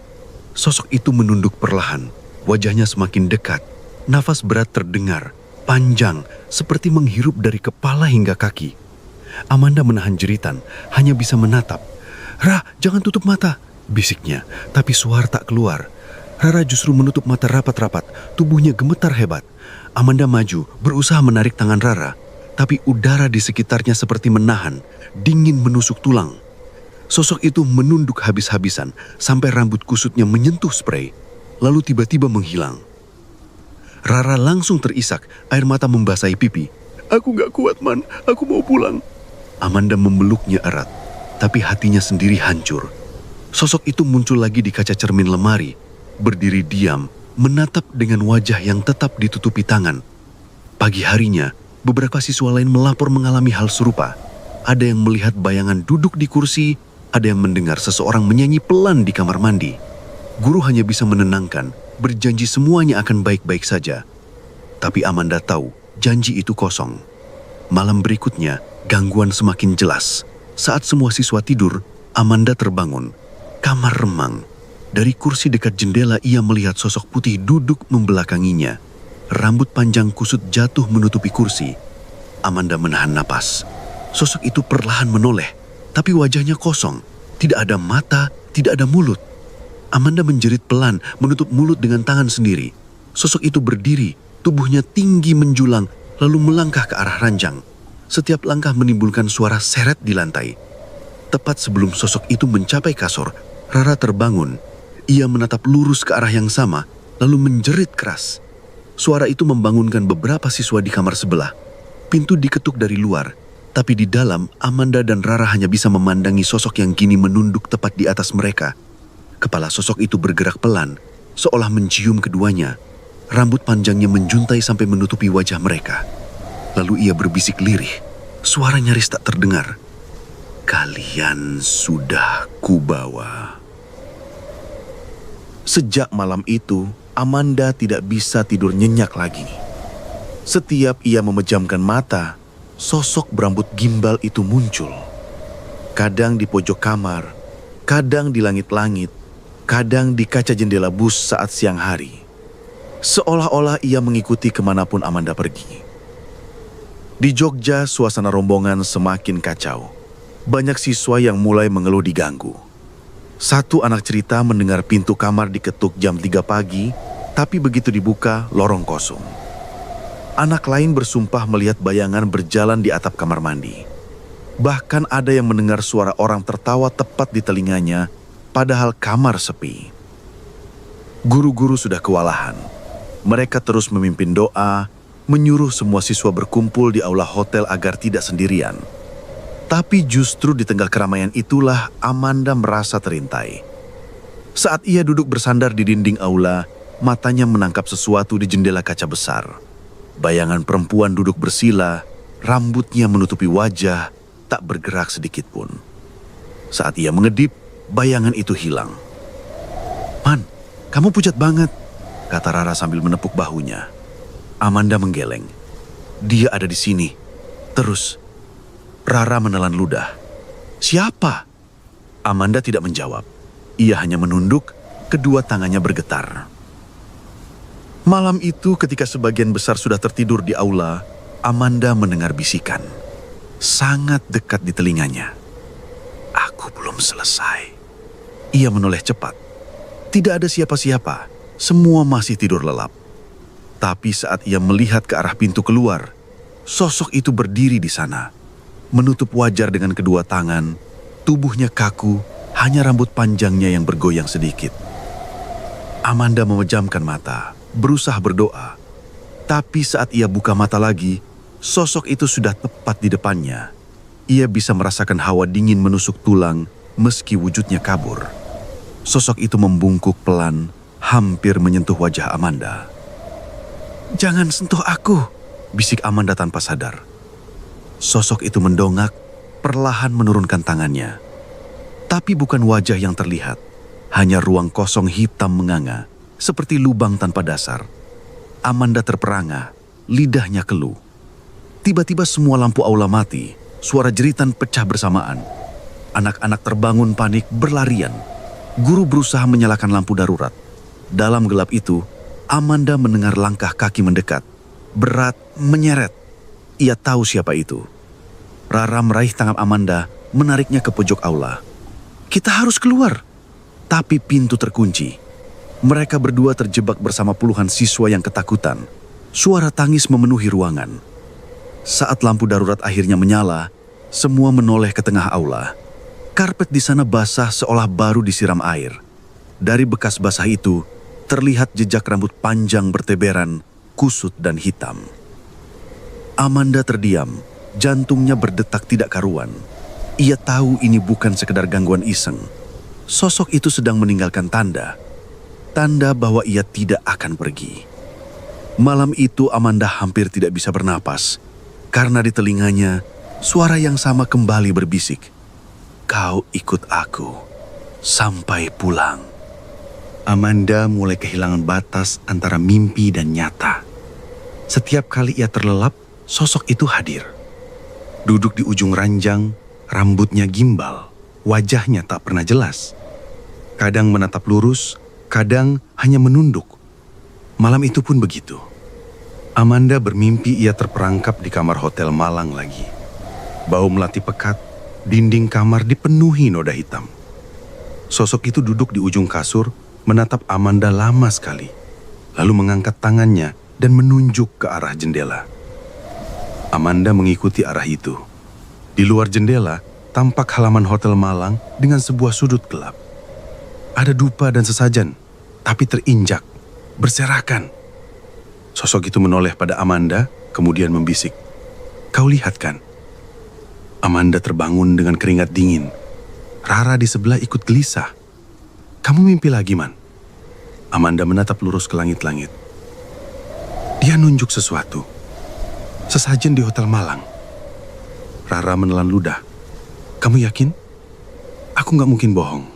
C: Sosok itu menunduk perlahan, wajahnya semakin dekat. Nafas berat terdengar, panjang, seperti menghirup dari kepala hingga kaki. Amanda menahan jeritan, hanya bisa menatap. "Ra, jangan tutup mata," bisiknya, tapi suara tak keluar. Rara justru menutup mata rapat-rapat, tubuhnya gemetar hebat. Amanda maju, berusaha menarik tangan Rara, tapi udara di sekitarnya seperti menahan, dingin menusuk tulang. Sosok itu menunduk habis-habisan, sampai rambut kusutnya menyentuh spray, lalu tiba-tiba menghilang. Rara langsung terisak, air mata membasahi pipi. "Aku gak kuat, Man. Aku mau pulang." Amanda memeluknya erat, tapi hatinya sendiri hancur. Sosok itu muncul lagi di kaca cermin lemari, berdiri diam, menatap dengan wajah yang tetap ditutupi tangan. Pagi harinya, beberapa siswa lain melapor mengalami hal serupa. Ada yang melihat bayangan duduk di kursi, ada yang mendengar seseorang menyanyi pelan di kamar mandi. Guru hanya bisa menenangkan, berjanji semuanya akan baik-baik saja. Tapi Amanda tahu, janji itu kosong. Malam berikutnya, gangguan semakin jelas. Saat semua siswa tidur, Amanda terbangun. Kamar remang. Dari kursi dekat jendela ia melihat sosok putih duduk membelakanginya. Rambut panjang kusut jatuh menutupi kursi. Amanda menahan napas. Sosok itu perlahan menoleh, tapi wajahnya kosong. Tidak ada mata, tidak ada mulut. Amanda menjerit pelan, menutup mulut dengan tangan sendiri. Sosok itu berdiri, tubuhnya tinggi menjulang, lalu melangkah ke arah ranjang. Setiap langkah menimbulkan suara seret di lantai. Tepat sebelum sosok itu mencapai kasur, Rara terbangun. Ia menatap lurus ke arah yang sama, lalu menjerit keras. Suara itu membangunkan beberapa siswa di kamar sebelah. Pintu diketuk dari luar, tapi di dalam Amanda dan Rara hanya bisa memandangi sosok yang kini menunduk tepat di atas mereka. Kepala sosok itu bergerak pelan, seolah mencium keduanya. Rambut panjangnya menjuntai sampai menutupi wajah mereka. Lalu ia berbisik lirih, suara nyaris tak terdengar. "Kalian sudah kubawa."
A: Sejak malam itu, Amanda tidak bisa tidur nyenyak lagi. Setiap ia memejamkan mata, sosok berambut gimbal itu muncul. Kadang di pojok kamar, kadang di langit-langit, kadang di kaca jendela bus saat siang hari. Seolah-olah ia mengikuti kemanapun Amanda pergi. Di Jogja, suasana rombongan semakin kacau. Banyak siswa yang mulai mengeluh diganggu. Satu anak cerita mendengar pintu kamar diketuk jam 3 pagi, tapi begitu dibuka, lorong kosong. Anak lain bersumpah melihat bayangan berjalan di atap kamar mandi. Bahkan ada yang mendengar suara orang tertawa tepat di telinganya, padahal kamar sepi. Guru-guru sudah kewalahan. Mereka terus memimpin doa, menyuruh semua siswa berkumpul di aula hotel agar tidak sendirian. Tapi justru di tengah keramaian itulah Amanda merasa terintai. Saat ia duduk bersandar di dinding aula, matanya menangkap sesuatu di jendela kaca besar. Bayangan perempuan duduk bersila, rambutnya menutupi wajah, tak bergerak sedikit pun. Saat ia mengedip, bayangan itu hilang. "Man, kamu pucat banget," kata Rara sambil menepuk bahunya. Amanda menggeleng. "Dia ada di sini." Terus, Rara menelan ludah. "Siapa?" Amanda tidak menjawab. Ia hanya menunduk, kedua tangannya bergetar. Malam itu ketika sebagian besar sudah tertidur di aula, Amanda mendengar bisikan. Sangat dekat di telinganya. "Aku belum selesai." Ia menoleh cepat. Tidak ada siapa-siapa, semua masih tidur lelap. Tapi saat ia melihat ke arah pintu keluar, sosok itu berdiri di sana. Menutup wajah dengan kedua tangan, tubuhnya kaku, hanya rambut panjangnya yang bergoyang sedikit. Amanda memejamkan mata, berusaha berdoa. Tapi saat ia buka mata lagi, sosok itu sudah tepat di depannya. Ia bisa merasakan hawa dingin menusuk tulang meski wujudnya kabur. Sosok itu membungkuk pelan, hampir menyentuh wajah Amanda. "Jangan sentuh aku," bisik Amanda tanpa sadar. Sosok itu mendongak, perlahan menurunkan tangannya.
C: Tapi bukan wajah yang terlihat, hanya ruang kosong hitam menganga, seperti lubang tanpa dasar. Amanda terperangah, lidahnya keluh. Tiba-tiba semua lampu aula mati, suara jeritan pecah bersamaan. Anak-anak terbangun panik berlarian. Guru berusaha menyalakan lampu darurat. Dalam gelap itu, Amanda mendengar langkah kaki mendekat. Berat, menyeret. Ia tahu siapa itu. Rara meraih tangan Amanda, menariknya ke pojok aula. Kita harus keluar. Tapi pintu terkunci. Mereka berdua terjebak bersama puluhan siswa yang ketakutan. Suara tangis memenuhi ruangan. Saat lampu darurat akhirnya menyala, semua menoleh ke tengah aula. Karpet di sana basah seolah baru disiram air. Dari bekas basah itu, terlihat jejak rambut panjang berteberan, kusut dan hitam. Amanda terdiam, jantungnya berdetak tidak karuan. Ia tahu ini bukan sekedar gangguan iseng. Sosok itu sedang meninggalkan tanda bahwa ia tidak akan pergi. Malam itu Amanda hampir tidak bisa bernapas, karena di telinganya suara yang sama kembali berbisik. Kau ikut aku sampai pulang. Amanda mulai kehilangan batas antara mimpi dan nyata. Setiap kali ia terlelap, sosok itu hadir. Duduk di ujung ranjang, rambutnya gimbal, wajahnya tak pernah jelas. Kadang menatap lurus, kadang hanya menunduk. Malam itu pun begitu. Amanda bermimpi ia terperangkap di kamar hotel Malang lagi. Bau melati pekat, dinding kamar dipenuhi noda hitam. Sosok itu duduk di ujung kasur, menatap Amanda lama sekali, lalu mengangkat tangannya dan menunjuk ke arah jendela. Amanda mengikuti arah itu. Di luar jendela, tampak halaman Hotel Malang dengan sebuah sudut gelap. Ada dupa dan sesajen, tapi terinjak, berserakan. Sosok itu menoleh pada Amanda, kemudian membisik. Kau lihat kan? Amanda terbangun dengan keringat dingin. Rara di sebelah ikut gelisah. Kamu mimpi lagi, Man? Amanda menatap lurus ke langit-langit. Dia nunjuk sesuatu. Sesajen di Hotel Malang. Rara menelan ludah. Kamu yakin? Aku gak mungkin bohong.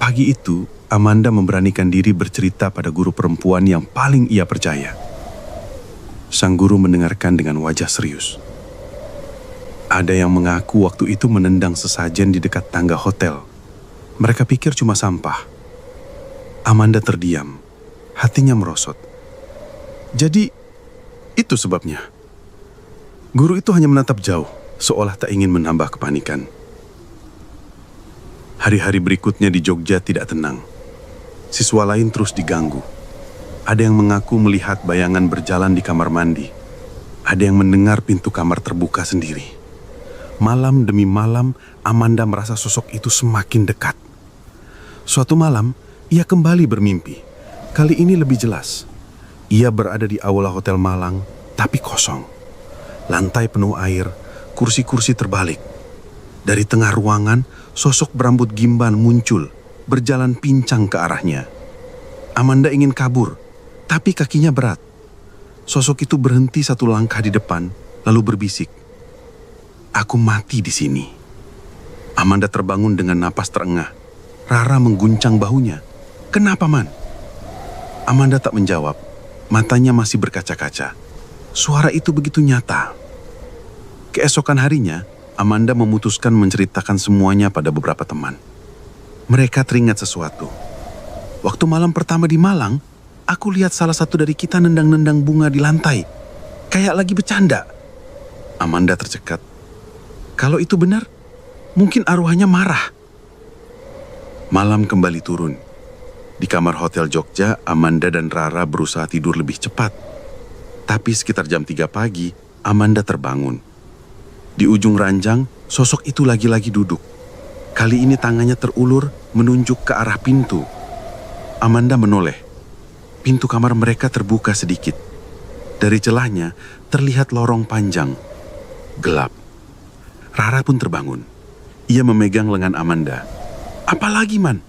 C: Pagi itu, Amanda memberanikan diri bercerita pada guru perempuan yang paling ia percaya. Sang guru mendengarkan dengan wajah serius. Ada yang mengaku waktu itu menendang sesajen di dekat tangga hotel. Mereka pikir cuma sampah. Amanda terdiam, hatinya merosot. Jadi, itu sebabnya. Guru itu hanya menatap jauh, seolah tak ingin menambah kepanikan. Hari-hari berikutnya di Jogja tidak tenang. Siswa lain terus diganggu. Ada yang mengaku melihat bayangan berjalan di kamar mandi. Ada yang mendengar pintu kamar terbuka sendiri. Malam demi malam, Amanda merasa sosok itu semakin dekat. Suatu malam, ia kembali bermimpi. Kali ini lebih jelas. Ia berada di aula Hotel Malang, tapi kosong. Lantai penuh air, kursi-kursi terbalik. Dari tengah ruangan, sosok berambut gimbal muncul, berjalan pincang ke arahnya. Amanda ingin kabur, tapi kakinya berat. Sosok itu berhenti satu langkah di depan, lalu berbisik. Aku mati di sini. Amanda terbangun dengan napas terengah. Rara mengguncang bahunya. Kenapa, Man? Amanda tak menjawab. Matanya masih berkaca-kaca. Suara itu begitu nyata. Keesokan harinya, Amanda memutuskan menceritakan semuanya pada beberapa teman. Mereka teringat sesuatu. Waktu malam pertama di Malang, aku lihat salah satu dari kita nendang-nendang bunga di lantai. Kayak lagi bercanda. Amanda tercekat. Kalau itu benar, mungkin arwahnya marah. Malam kembali turun. Di kamar Hotel Jogja, Amanda dan Rara berusaha tidur lebih cepat. Tapi sekitar jam 3 pagi, Amanda terbangun. Di ujung ranjang, sosok itu lagi-lagi duduk. Kali ini tangannya terulur menunjuk ke arah pintu. Amanda menoleh. Pintu kamar mereka terbuka sedikit. Dari celahnya terlihat lorong panjang. Gelap. Rara pun terbangun. Ia memegang lengan Amanda. Apalagi, Man?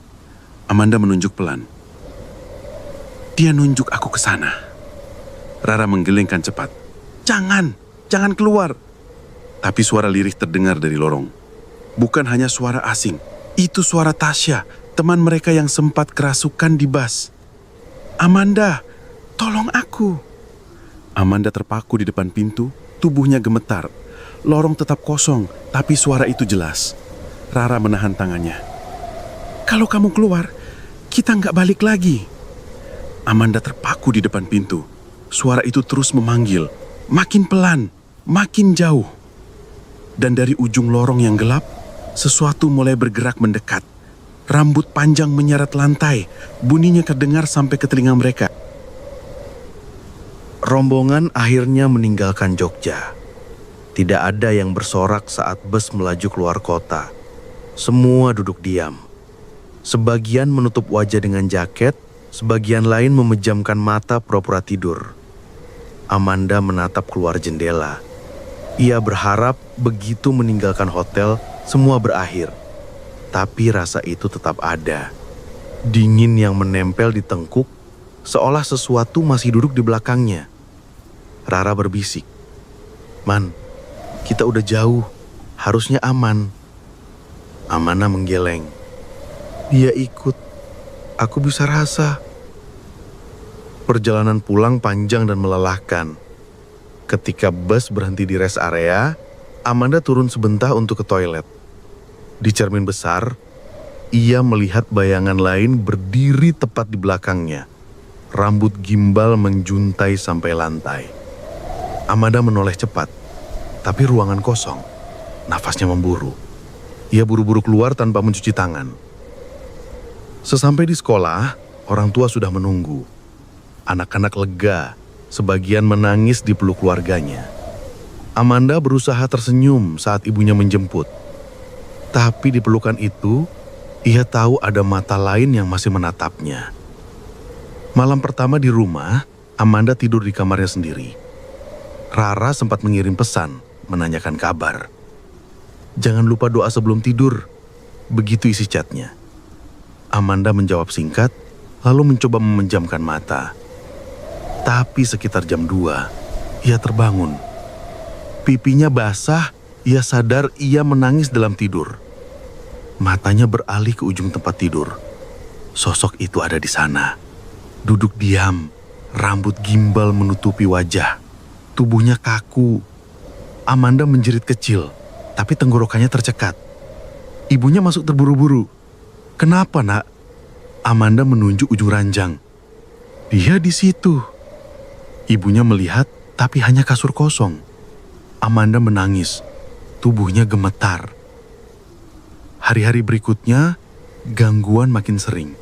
C: Amanda menunjuk pelan. Dia nunjuk aku ke sana. Rara menggelengkan cepat. Jangan keluar. Tapi suara lirih terdengar dari lorong.
B: Bukan hanya suara asing, itu suara Tasya, teman mereka yang sempat kerasukan di bus. "Amanda, tolong aku." Amanda terpaku di depan pintu, tubuhnya gemetar. Lorong tetap kosong, tapi suara itu jelas. Rara menahan tangannya. "Kalau kamu keluar, kita nggak balik lagi." Amanda terpaku di depan pintu. Suara itu terus memanggil, makin pelan, makin jauh. Dan dari ujung lorong yang gelap, sesuatu mulai bergerak mendekat. Rambut panjang menyeret lantai, bunyinya terdengar sampai ke telinga mereka.
D: Rombongan akhirnya meninggalkan Jogja. Tidak ada yang bersorak saat bus melaju keluar kota. Semua duduk diam. Sebagian menutup wajah dengan jaket, sebagian lain memejamkan mata pura-pura tidur. Amanda menatap keluar jendela. Ia berharap begitu meninggalkan hotel, semua berakhir. Tapi rasa itu tetap ada. Dingin yang menempel di tengkuk, seolah sesuatu masih duduk di belakangnya. Rara berbisik, "Man, kita udah jauh, harusnya aman." Amanda menggeleng. "Dia ikut, aku bisa rasa." Perjalanan pulang panjang dan melelahkan. Ketika bus berhenti di rest area, Amanda turun sebentar untuk ke toilet. Di cermin besar, ia melihat bayangan lain berdiri tepat di belakangnya. Rambut gimbal menjuntai sampai lantai. Amanda menoleh cepat, tapi ruangan kosong. Nafasnya memburu. Ia buru-buru keluar tanpa mencuci tangan. Sesampai di sekolah, orang tua sudah menunggu. Anak-anak lega, sebagian menangis di peluk keluarganya. Amanda berusaha tersenyum saat ibunya menjemput. Tapi di pelukan itu, ia tahu ada mata lain yang masih menatapnya. Malam pertama di rumah, Amanda tidur di kamarnya sendiri. Rara sempat mengirim pesan, menanyakan kabar. "Jangan lupa doa sebelum tidur." Begitu isi chatnya. Amanda menjawab singkat, lalu mencoba memejamkan mata. Tapi sekitar jam 2, ia terbangun. Pipinya basah, ia sadar ia menangis dalam tidur. Matanya beralih ke ujung tempat tidur. Sosok itu ada di sana. Duduk diam, rambut gimbal menutupi wajah. Tubuhnya kaku. Amanda menjerit kecil, tapi tenggorokannya tercekat. Ibunya masuk terburu-buru. "Kenapa, Nak?" Amanda menunjuk ujung ranjang. "Dia di situ." Ibunya melihat, tapi hanya kasur kosong. Amanda menangis, tubuhnya gemetar. Hari-hari berikutnya, gangguan makin sering.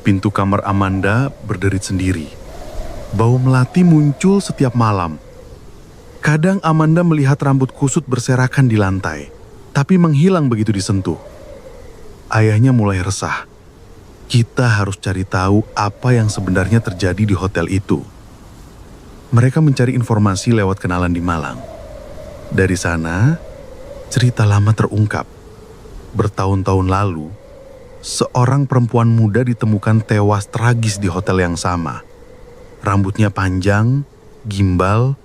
D: Pintu kamar Amanda berderit sendiri. Bau melati muncul setiap malam. Kadang Amanda melihat rambut kusut berserakan di lantai, tapi menghilang begitu disentuh. Ayahnya mulai resah. Kita harus cari tahu apa yang sebenarnya terjadi di hotel itu. Mereka mencari informasi lewat kenalan di Malang. Dari sana, cerita lama terungkap. Bertahun-tahun lalu, seorang perempuan muda ditemukan tewas tragis di hotel yang sama. Rambutnya panjang, gimbal,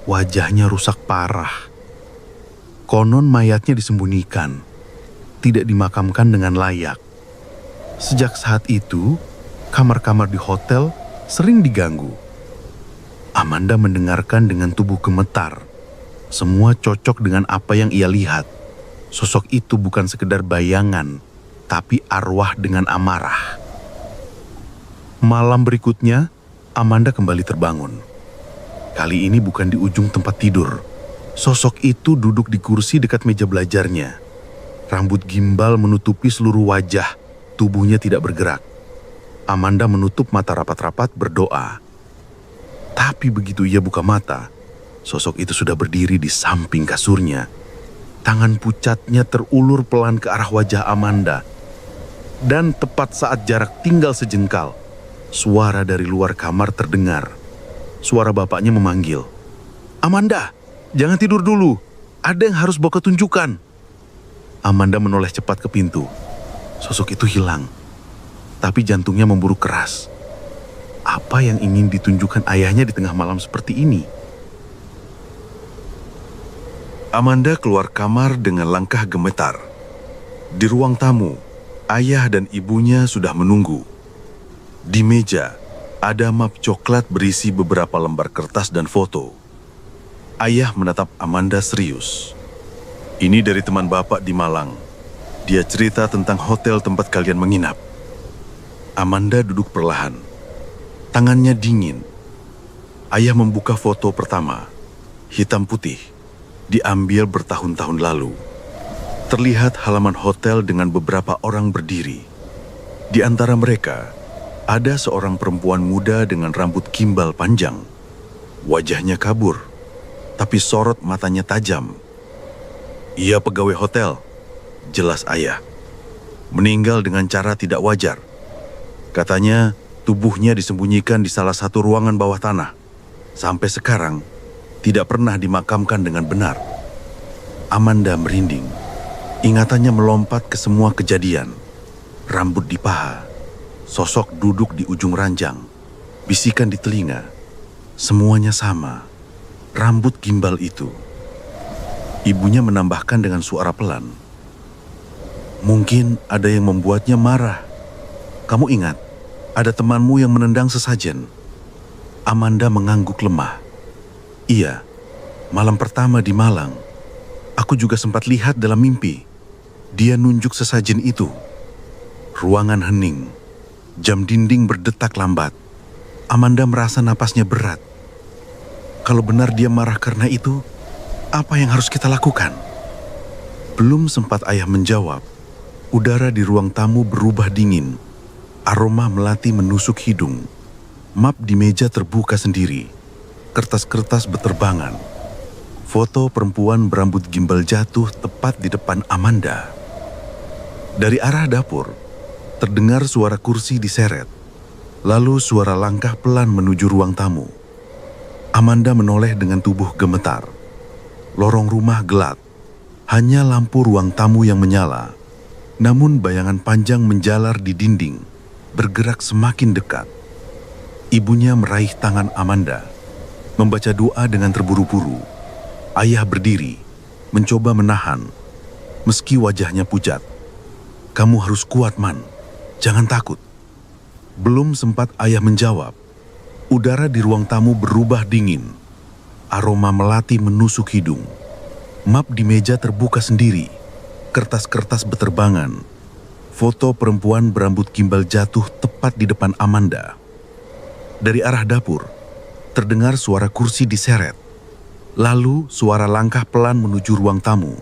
D: wajahnya rusak parah. Konon mayatnya disembunyikan, tidak dimakamkan dengan layak. Sejak saat itu, kamar-kamar di hotel sering diganggu. Amanda mendengarkan dengan tubuh gemetar. Semua cocok dengan apa yang ia lihat. Sosok itu bukan sekedar bayangan, tapi arwah dengan amarah. Malam berikutnya, Amanda kembali terbangun. Kali ini bukan di ujung tempat tidur. Sosok itu duduk di kursi dekat meja belajarnya. Rambut gimbal menutupi seluruh wajah, tubuhnya tidak bergerak. Amanda menutup mata rapat-rapat berdoa. Tapi begitu ia buka mata, sosok itu sudah berdiri di samping kasurnya. Tangan pucatnya terulur pelan ke arah wajah Amanda. Dan tepat saat jarak tinggal sejengkal, suara dari luar kamar terdengar. Suara bapaknya memanggil, "Amanda, jangan tidur dulu. Ada yang harus bawa ketunjukan." Amanda menoleh cepat ke pintu. Sosok itu hilang. Tapi jantungnya memburu keras. Apa yang ingin ditunjukkan ayahnya di tengah malam seperti ini? Amanda keluar kamar dengan langkah gemetar.
B: Di ruang tamu, ayah dan ibunya sudah menunggu. Di meja, ada map coklat berisi beberapa lembar kertas dan foto. Ayah menatap Amanda serius. Ini dari teman bapak di Malang. Dia cerita tentang hotel tempat kalian menginap. Amanda duduk perlahan. Tangannya dingin. Ayah membuka foto pertama. Hitam putih. Diambil bertahun-tahun lalu. Terlihat halaman hotel dengan beberapa orang berdiri. Di antara mereka, ada seorang perempuan muda dengan rambut gimbal panjang. Wajahnya kabur, tapi sorot matanya tajam. Ia pegawai hotel, jelas ayah. Meninggal dengan cara tidak wajar. Katanya tubuhnya disembunyikan di salah satu ruangan bawah tanah. Sampai sekarang, tidak pernah dimakamkan dengan benar. Amanda merinding. Ingatannya melompat ke semua kejadian. Rambut di paha, sosok duduk di ujung ranjang, bisikan di telinga. Semuanya sama, rambut gimbal itu. Ibunya menambahkan dengan suara pelan. Mungkin ada yang membuatnya marah. Kamu ingat, ada temanmu yang menendang sesajen. Amanda mengangguk lemah. Iya, malam pertama di Malang, aku juga sempat lihat dalam mimpi. Dia nunjuk sesajen itu. Ruangan hening, jam dinding berdetak lambat. Amanda merasa napasnya berat. Kalau benar dia marah karena itu, apa yang harus kita lakukan? Belum sempat ayah menjawab, udara di ruang tamu berubah dingin. Aroma melati menusuk hidung. Map di meja terbuka sendiri. Kertas-kertas beterbangan. Foto perempuan berambut gimbal jatuh tepat di depan Amanda. Dari arah dapur, terdengar suara kursi diseret. Lalu suara langkah pelan menuju ruang tamu. Amanda menoleh dengan tubuh gemetar. Lorong rumah gelap. Hanya lampu ruang tamu yang menyala. Namun bayangan panjang menjalar di dinding, bergerak semakin dekat. Ibunya meraih tangan Amanda, membaca doa dengan terburu-buru. Ayah berdiri, mencoba menahan, meski wajahnya pucat. Kamu harus kuat, Man. Jangan takut. Belum sempat ayah menjawab, udara di ruang tamu berubah dingin. Aroma melati menusuk hidung. Map di meja terbuka sendiri. Kertas-kertas beterbangan. Foto perempuan berambut gimbal jatuh tepat di depan Amanda. Dari arah dapur, terdengar suara kursi diseret. Lalu suara langkah pelan menuju ruang tamu.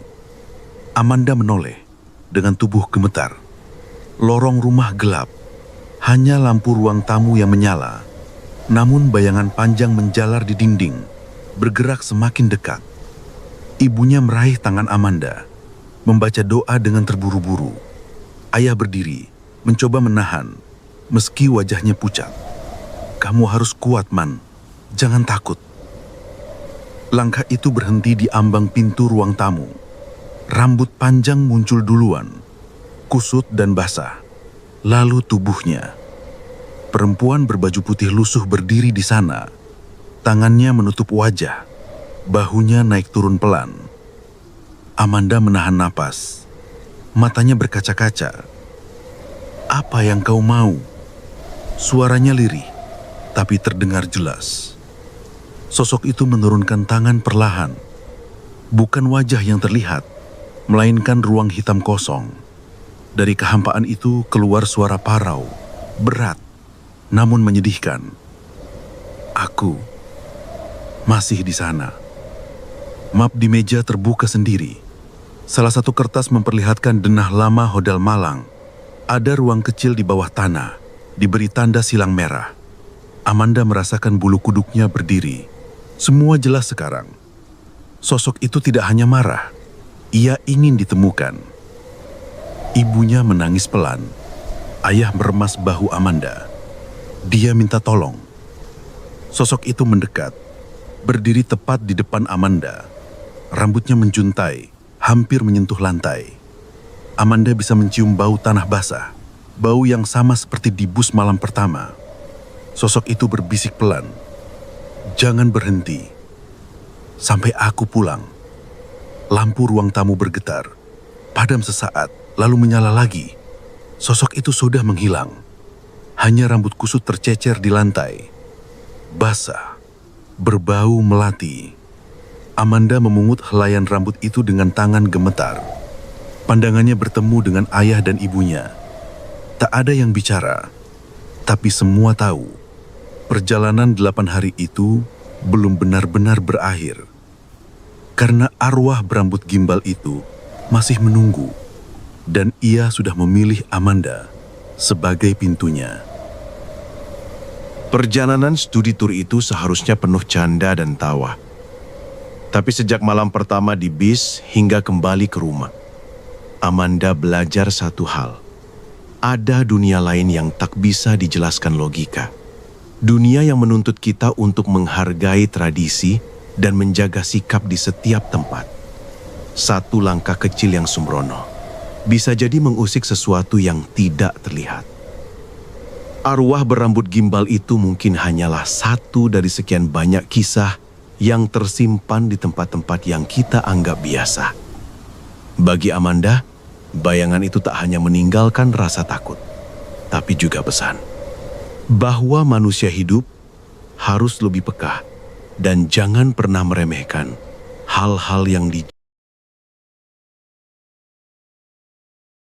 B: Amanda menoleh dengan tubuh gemetar. Lorong rumah gelap. Hanya lampu ruang tamu yang menyala. Namun bayangan panjang menjalar di dinding, bergerak semakin dekat. Ibunya meraih tangan Amanda, membaca doa dengan terburu-buru. Ayah berdiri, mencoba menahan, meski wajahnya pucat. Kamu harus kuat, Man. Jangan takut. Langkah itu berhenti di ambang pintu ruang tamu. Rambut panjang muncul duluan, kusut dan basah. Lalu tubuhnya. Perempuan berbaju putih lusuh berdiri di sana. Tangannya menutup wajah. Bahunya naik turun pelan. Amanda menahan napas. Matanya berkaca-kaca. Apa yang kau mau? Suaranya lirih, tapi terdengar jelas. Sosok itu menurunkan tangan perlahan. Bukan wajah yang terlihat, melainkan ruang hitam kosong. Dari kehampaan itu keluar suara parau, berat, namun menyedihkan. Aku masih di sana. Map di meja terbuka sendiri. Salah satu kertas memperlihatkan denah lama Hotel Malang. Ada ruang kecil di bawah tanah, diberi tanda silang merah. Amanda merasakan bulu kuduknya berdiri. Semua jelas sekarang. Sosok itu tidak hanya marah, ia ingin ditemukan. Ibunya menangis pelan. Ayah meremas bahu Amanda. Dia minta tolong. Sosok itu mendekat, berdiri tepat di depan Amanda. Rambutnya menjuntai, hampir menyentuh lantai. Amanda bisa mencium bau tanah basah, bau yang sama seperti di bus malam pertama. Sosok itu berbisik pelan. Jangan berhenti. Sampai aku pulang. Lampu ruang tamu bergetar.
C: padam sesaat, lalu menyala lagi. Sosok itu sudah menghilang. Hanya rambut kusut tercecer di lantai. Basah, berbau melati. Amanda memungut helaian rambut itu dengan tangan gemetar. Pandangannya bertemu dengan ayah dan ibunya. Tak ada yang bicara, tapi semua tahu perjalanan 8 hari itu belum benar-benar berakhir. Karena arwah berambut gimbal itu masih menunggu, dan ia sudah memilih Amanda sebagai pintunya.
A: Perjalanan studi tur itu seharusnya penuh canda dan tawa. Tapi sejak malam pertama di bis hingga kembali ke rumah, Amanda belajar satu hal. Ada dunia lain yang tak bisa dijelaskan logika. Dunia yang menuntut kita untuk menghargai tradisi dan menjaga sikap di setiap tempat. Satu langkah kecil yang sembrono bisa jadi mengusik sesuatu yang tidak terlihat. Arwah berambut gimbal itu mungkin hanyalah satu dari sekian banyak kisah yang tersimpan di tempat-tempat yang kita anggap biasa. Bagi Amanda, bayangan itu tak hanya meninggalkan rasa takut, tapi juga pesan bahwa manusia hidup harus lebih peka dan jangan pernah meremehkan hal-hal yang